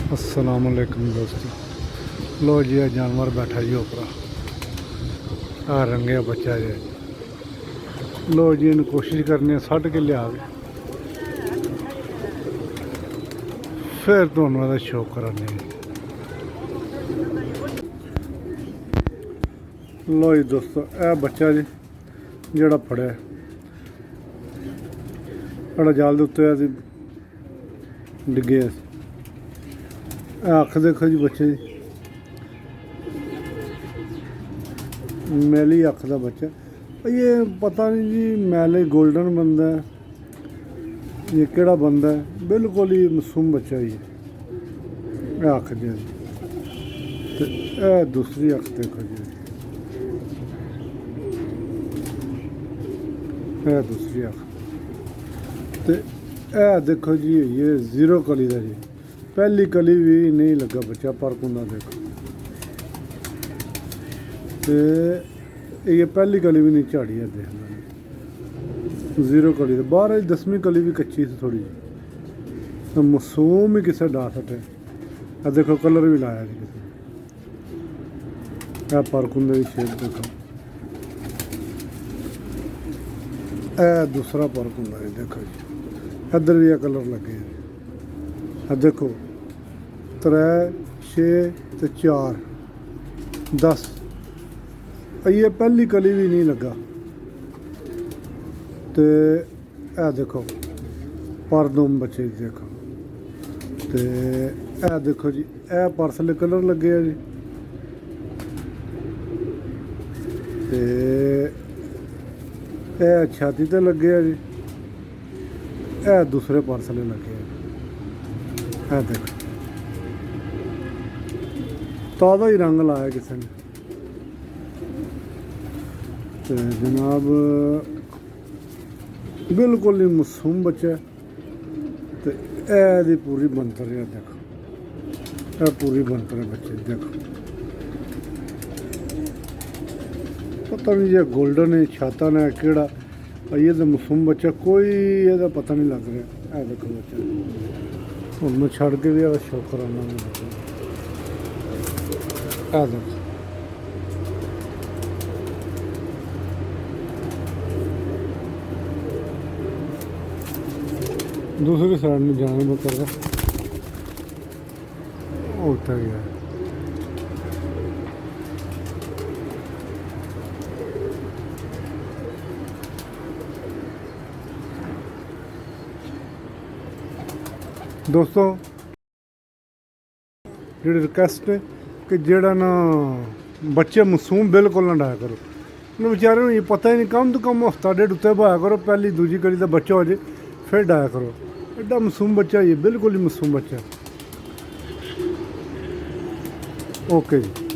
अस्सलाम वालेकुम दोस्तों। लो जी जानवर बैठा जी ऊपर आ रंगे बच्चा जी। लो जी इन कोशिश करनी है सट के लिया फिर तुहानू शो कराने। लो जी दोस्तों यह बच्चा जी जोड़ा फड़िया बड़ा जाल के उत्ते डिगे। अख देखो जी बच्चे जी मैली अख का बच्चा। ये पता नहीं जी मैले गोल्डन बंदा है ये केड़ा बंदा है। बिल्कुल ही मासूम बच्चा ही अख जी। तो यह दूसरी अख देखो जी यह दूसरी अख। तो यह देखो जी ये जीरो कली का जी पहली कली भी नहीं लगा बच्चा पर कुंदा देखो। तो ये पहली कली भी नहीं झाड़ी है देख जीरो कली। तो बाहर 10वीं कली भी कच्ची थी थोड़ी जी। तो मासूम ही किसी डा सटे। आ देखो कलर भी लाया जी किसी पर कुंदे की शेप देखो। यह दूसरा पर कुंदा जी देखो जी इधर भी कलर लगे। देखो 3 6 तो 4 10 ये पहली कली भी नहीं लगा। तो यह देखो परदोम बच्चे देखो। तो यह देखो जी यह परसले कलर लगे है जी। तो यह छाती ते लगे है जी। यह दूसरे परसले लगे है। यह देखो ताज़ा ही रंग लाया किसी ने। तो जनाब बिल्कुल ही मासूम बच्चा। तो यह पूरी बनतर है देखो यह पूरी बनतर है बच्चे देखो। पता नहीं ये गोल्डन है छाता ने केड़ा ये तो मासूम बच्चा कोई ये पता नहीं लग रहा। यह देखो बच्चा हूँ मैं छड़ के भी शौक कराना। देखो दूसरी साइड में जाने में कर रहा होता गया। दोस्तों जी रिक्वेस्ट है कि जेड़ा ना बच्चे मासूम बिल्कुल ना डाया करो। उन्हें बेचारे ये पता ही नहीं कम तो कम हफ्ता डेढ़ उत्ते बहाया करो पहली दूजी कली का बच्चा हो जाए फिर डाया करो। एडा मासूम बच्चा ये बिल्कुल ही मासूम बच्चा। ओके जी।